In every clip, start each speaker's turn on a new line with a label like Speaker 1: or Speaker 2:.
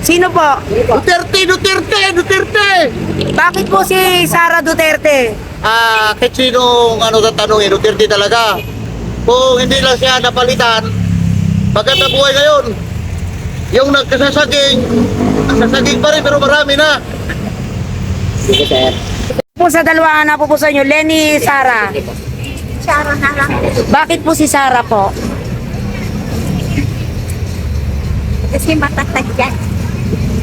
Speaker 1: Sino po?
Speaker 2: Duterte!
Speaker 1: Bakit po si Sara Duterte?
Speaker 2: Kahit sino tatanungin, Duterte talaga. Kung hindi lang siya napalitan, maganda buhay ngayon. Yung nagsasaging pa rin pero marami na.
Speaker 3: Sige, sir.
Speaker 1: Po sa dalawa na po sa inyo, Lenny, Sara.
Speaker 4: Sara na lang.
Speaker 1: Bakit po si Sara po?
Speaker 4: Kasi matatag yan.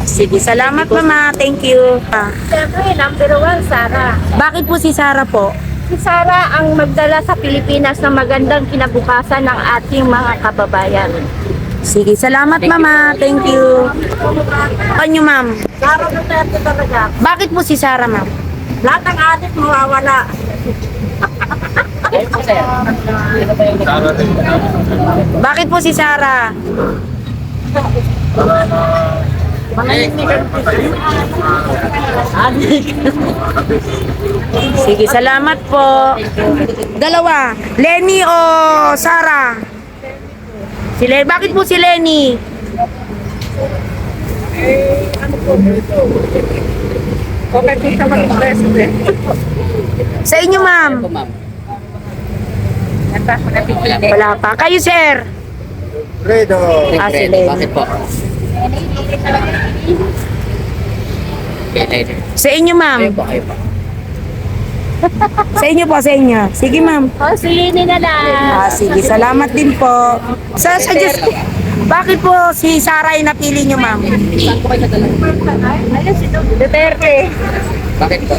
Speaker 1: Sige, salamat mama. Thank you.
Speaker 4: Siyempre, number 1, Sara.
Speaker 1: Bakit po si Sara po?
Speaker 4: Si Sara ang magdala sa Pilipinas ng magandang kinabukasan ng ating mga kababayan.
Speaker 1: Sige, salamat mama. Thank you. Kanyo ma'am.
Speaker 4: Sara Duterte talaga.
Speaker 1: Bakit po si Sara ma'am?
Speaker 4: Lahat ng adik mawawala.
Speaker 1: Bakit po si Sara? Sige, salamat po. Dalawa, Lenny o Sara? Si Lenny. Bakit po si Lenny?
Speaker 4: Okay, kita mag-president.
Speaker 1: Sa inyo, ma'am?
Speaker 3: Po, ma'am.
Speaker 1: Wala pa. Kayo, sir?
Speaker 2: Fredo.
Speaker 1: Si
Speaker 3: Secret.
Speaker 1: Lenny.
Speaker 3: Bakit po? Okay, later.
Speaker 1: Sa inyo, ma'am?
Speaker 3: Kayo po.
Speaker 1: Sa inyo po, sa inyo. Sige, ma'am.
Speaker 4: O, si Lini na lang.
Speaker 1: Sige, salamat din po. Sa Diyos, bakit po si Sara ay napili nyo, ma'am?
Speaker 3: Saan po kayo nadala?
Speaker 4: Ayun, si Duterte.
Speaker 3: Bakit po?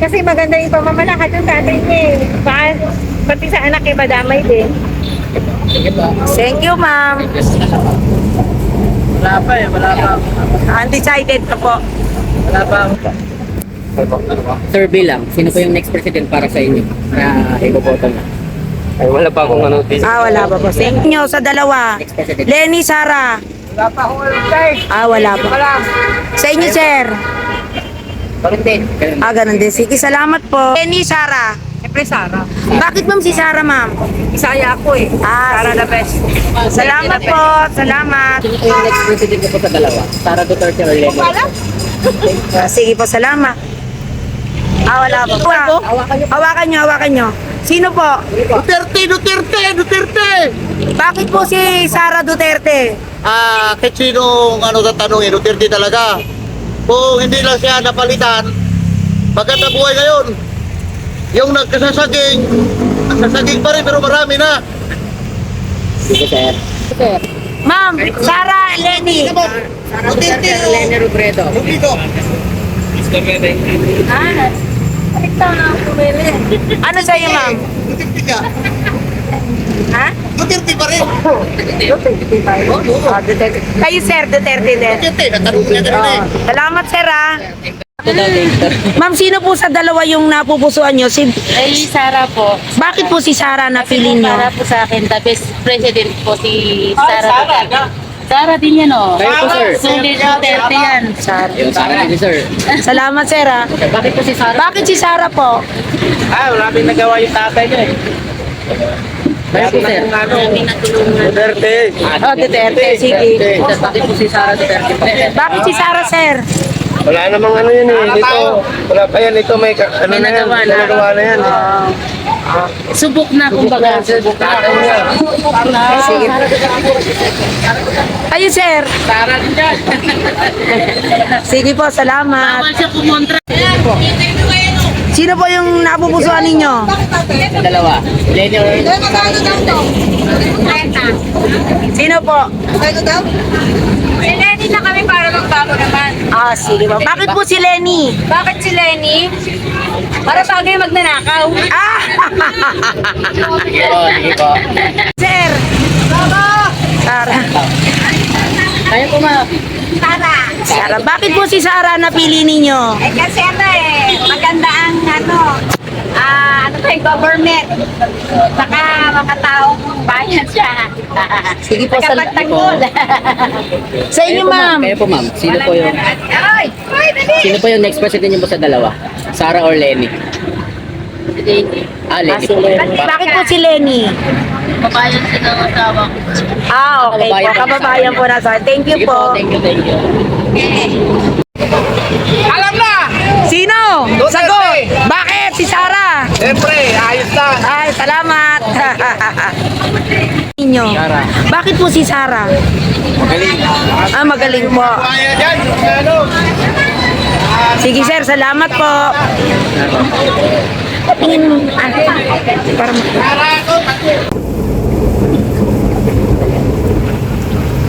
Speaker 4: Kasi maganda yung pamamalakad ng tatay niya eh. Pati sa anak eh, madamay din.
Speaker 3: Sige po.
Speaker 1: Thank you, ma'am.
Speaker 2: Wala pa.
Speaker 1: Undecided ka po.
Speaker 2: Wala pa.
Speaker 3: Sir, bilang, sino po yung next president para sa inyo na iboboto na?
Speaker 5: Ay, wala pa akong ano.
Speaker 1: Wala pa po. Thank you sa dalawa.
Speaker 3: Next president.
Speaker 1: Lenny, Sara.
Speaker 2: Wala pa akong alam,
Speaker 1: Wala pa. Sa inyo, sir.
Speaker 3: Bakit din? Ganun.
Speaker 1: Ganun din. Sige, salamat po. Lenny, Sara.
Speaker 4: Siyempre, Sara.
Speaker 1: Bakit ma'am si Sara, ma'am?
Speaker 4: Isaya ako eh.
Speaker 1: Sara
Speaker 4: the best.
Speaker 1: Salamat po. Salamat.
Speaker 3: Sino po yung next president niyo po sa dalawa? Sara Duterte or Lenny?
Speaker 1: Sige po, salamat. Wala po. Hawakan nyo. Sino po?
Speaker 2: Duterte!
Speaker 1: Bakit po si Sara Duterte?
Speaker 2: Kahit sino tatanungin, Duterte talaga. Kung hindi lang siya napalitan, maganda buhay ngayon. Yung nagsasaging pa rin pero marami na.
Speaker 3: Sige, sir. Sir.
Speaker 1: Ma'am, Sara, Lenny.
Speaker 2: Duterte
Speaker 3: Sir Lenny Robredo.
Speaker 1: Ano sa iyo, ma'am?
Speaker 2: Duterte ka.
Speaker 1: Ha?
Speaker 2: Duterte pa rin.
Speaker 1: Duterte. Kayo, sir, Duterte din.
Speaker 2: Duterte, natanong niya kanina eh.
Speaker 1: Salamat, sir, ha?
Speaker 3: Ito daw, later.
Speaker 1: Ma'am, sino po sa dalawa yung napupusuan nyo?
Speaker 6: Ay, Sara po.
Speaker 1: Bakit po si Sara napili nyo?
Speaker 6: Para po sa akin, the best president po si Sara Duterte. Sara din yan, oh.
Speaker 3: Kayo po, sir.
Speaker 6: Sulit Duterte yan.
Speaker 1: Sara.
Speaker 3: Yung Sara ni sir.
Speaker 1: Salamat, sir, ha?
Speaker 3: Bakit po si Sara?
Speaker 1: Bakit si Sara po?
Speaker 5: Wala rin nagawa yung tatay niya eh.
Speaker 3: Kayo po, sir.
Speaker 5: Duterte.
Speaker 1: Duterte, sige.
Speaker 3: Bakit po si Sara Duterte po?
Speaker 1: Bakit si Sara, sir?
Speaker 5: Wala namang ano yun eh. Dito, wala pa yan. Ito may ano na yan.
Speaker 6: May
Speaker 5: Nagawa na yan.
Speaker 6: Subok na, kumbaga.
Speaker 5: Tatay niya.
Speaker 1: Sige. Kayo, sir?
Speaker 6: Sara din yan.
Speaker 1: Sige po, salamat.
Speaker 6: Bawal siya kumontra.
Speaker 1: Sino po yung napupusuan ninyo?
Speaker 3: Dalawa. Lenny or
Speaker 1: Sino po?
Speaker 4: Si Lenny na kami para magbago naman.
Speaker 1: Sige po. Bakit po si Lenny?
Speaker 4: Bakit si Lenny? Para bagay magnanakaw.
Speaker 3: Yun, sige po.
Speaker 1: Sir? Sara.
Speaker 3: Kayo po, ma'am.
Speaker 1: Sara. Bakit po si Sara napili ninyo?
Speaker 4: Kasi maganda ang government. Saka mga taong bayan siya.
Speaker 1: Sige po,
Speaker 4: Kapagtanggol.
Speaker 1: Sa inyo, ma'am.
Speaker 3: Kayo po, ma'am. Sino po yung
Speaker 4: Ay, dali.
Speaker 3: Sino po yung next president niyo po sa dalawa? Sara or Lenny?
Speaker 1: Ah,
Speaker 3: Lenny
Speaker 1: si
Speaker 3: po.
Speaker 1: Lenny. Bakit po si Lenny?
Speaker 6: Babayan sila ng asawa ko.
Speaker 1: Ah, okay po. Kababayan po na sa Thank you
Speaker 3: Sige
Speaker 1: po.
Speaker 3: thank you, thank you.
Speaker 5: Alam na!
Speaker 1: Sino?
Speaker 5: Duterte.
Speaker 1: Sagot! Bakit? Si Sara?
Speaker 5: Siyempre, ayos lang.
Speaker 1: Ay, salamat. Inyo. Bakit po si Sara?
Speaker 5: Magaling.
Speaker 1: Ah, magaling po.
Speaker 5: Kaya dyan, ano?
Speaker 1: Sige sir, salamat po. Tingin mo. Parang...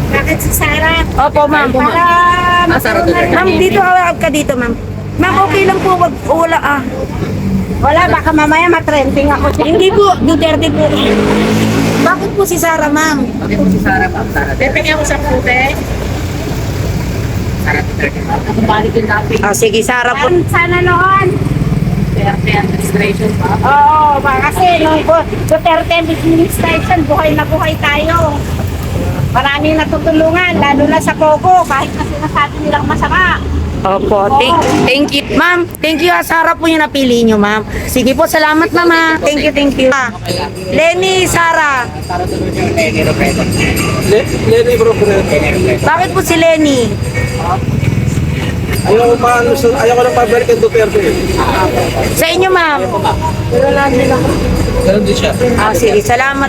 Speaker 4: Bakit si Sarah?
Speaker 1: Opo, ma'am.
Speaker 3: Sara Duterte.
Speaker 1: Ma'am, dito ka dito, ma'am. Ma'am, okay lang po. Wala
Speaker 4: Wala, baka mamaya matrending ako.
Speaker 1: Hindi po, Duterte po. Bakit po si Sara, ma'am?
Speaker 3: Bakit po si Sara, ma'am? Sara Duterte.
Speaker 4: Pipigyan ko sa pute.
Speaker 3: Sara Duterte. Balik yung topic.
Speaker 1: Ah, sige, Sara po.
Speaker 4: Sana noon.
Speaker 3: Duterte administration, ma'am.
Speaker 4: Oo, kasi nung Duterte administration, buhay na buhay tayo. Maraming natutulungan, lalo na sa Coco, kahit na sinasabi nilang masama.
Speaker 1: Opo, thank you. Ma'am, thank you. Sara po yung napili nyo, ma'am. Sige po, salamat, mama. Thank you, thank you. Lenny, Sara.
Speaker 3: Sara Duterte, Lenny Robredo.
Speaker 5: Lenny Robredo.
Speaker 1: Bakit po si Lenny?
Speaker 5: Ayaw ko na pabalik ang Duterte.
Speaker 1: Sa inyo, ma'am.
Speaker 5: Ganun din siya.
Speaker 1: Ah, sige, salamat.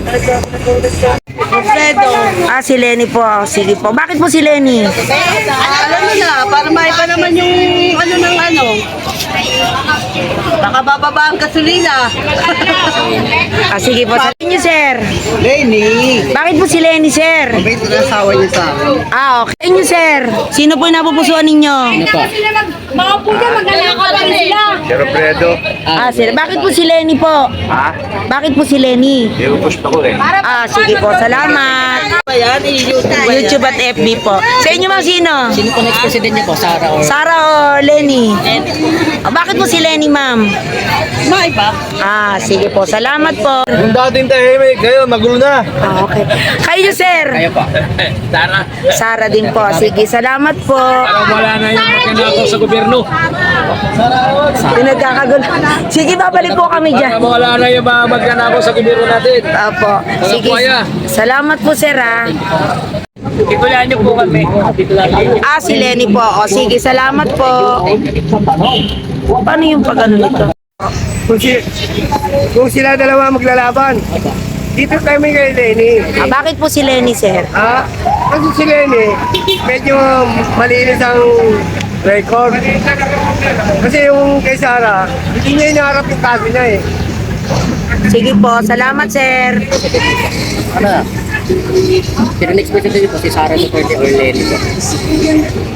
Speaker 1: Alfredo. Ah, si Lenny po. Sige po. Bakit po si Lenny?
Speaker 6: Alam mo na, para may pa naman yung ano ng ano. Baka bababa ang gasolina.
Speaker 1: Ah, sige po. Sa inyo, sir.
Speaker 2: Lenny!
Speaker 1: Bakit po si Lenny, sir?
Speaker 2: Mabait na asawa niya sa akin.
Speaker 1: Ah, okay. Sa inyo, sir. Sino po yung napupusuan ninyo?
Speaker 3: Ano po?
Speaker 4: Mga puto, maglalakad pa sila.
Speaker 2: Si Robredo.
Speaker 1: Ah, sir. Bakit po si Lenny po?
Speaker 2: Ha?
Speaker 1: Bakit po si Lenny?
Speaker 2: Yung gusto ko eh.
Speaker 1: Ah, sige po. Salamat.
Speaker 6: Ayan,
Speaker 1: YouTube at FB po. Sa inyo, ma'am, sino?
Speaker 3: Sino po next president niyo po? Sara or...
Speaker 1: Sara o Lenny? Ah, bakit po si Lenny, ma'am?
Speaker 6: May ba?
Speaker 1: Ah, sige po. Salamat po.
Speaker 5: Yung dating tahimik, ngayon magulo na.
Speaker 1: Ah, okay. Kayo, sir.
Speaker 3: Kayo po.
Speaker 1: Sara din po. Sige, salamat po.
Speaker 5: Wala na yung magnanakaw sa gobyerno.
Speaker 1: Pinagkakagulo. Sige, babalik po kami dyan.
Speaker 5: Wala na yung mga magnanakaw sa gobyerno natin.
Speaker 1: Apo. Sige. Salamat po, sir, ha.
Speaker 5: Titulaan niyo po kami.
Speaker 1: Ah, si Lenny po. O, sige, salamat po. Paano yung pag-ano nito?
Speaker 5: Kung sila dalawa maglalaban, dito kami kay Lenny.
Speaker 1: Ah, bakit po si Lenny, sir?
Speaker 5: Kasi si Lenny, medyo malinis ang record. Kasi yung kay Sara, hindi niya inaharap yung kaso niya eh.
Speaker 1: Sige po. Salamat, sir.
Speaker 3: Sino next president niyo po? Si Sara Duterte or Lenny po?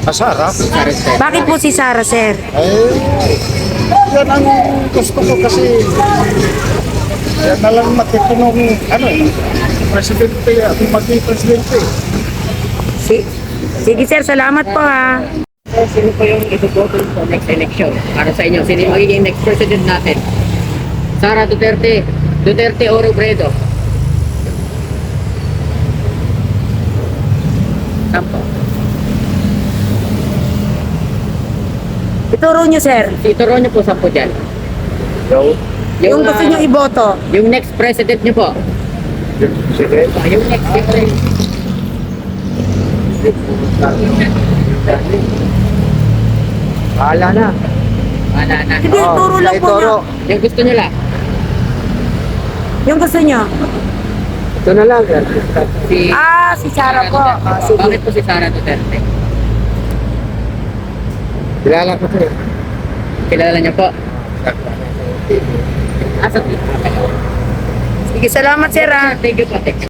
Speaker 2: Sara?
Speaker 3: Sara Duterte.
Speaker 1: Bakit po si Sara, sir?
Speaker 2: Yan ang gusto ko kasi yan na lang matitunong presidente, maging presidente.
Speaker 1: Sige, sir. Salamat po, ha.
Speaker 3: Sino po yung itututo sa next election? Para sa inyo, sino yung magiging next president natin? Sara Duterte, Duterte o Robredo? Sampo.
Speaker 1: Ituro nyo, sir.
Speaker 3: Ituro niyo po sampo dyan.
Speaker 1: Yung gusto nyo iboto.
Speaker 3: yung next president niyo po.
Speaker 2: Sige.
Speaker 3: Yung next president.
Speaker 5: Bahala na.
Speaker 3: Wala na.
Speaker 1: Hindi, ituro lang po nyo.
Speaker 3: Yung gusto niyo lang.
Speaker 1: Yung gusto nyo.
Speaker 5: Ito na lang.
Speaker 3: Si
Speaker 1: Ah, si Sara po.
Speaker 3: Duterte.
Speaker 1: Ah, sige.
Speaker 3: Bakit po si Sara Duterte?
Speaker 5: Kilala ko siya.
Speaker 3: Kilala niyo po? Asa
Speaker 1: Sige, salamat, sir, ha.
Speaker 3: Thank you po. Thank you.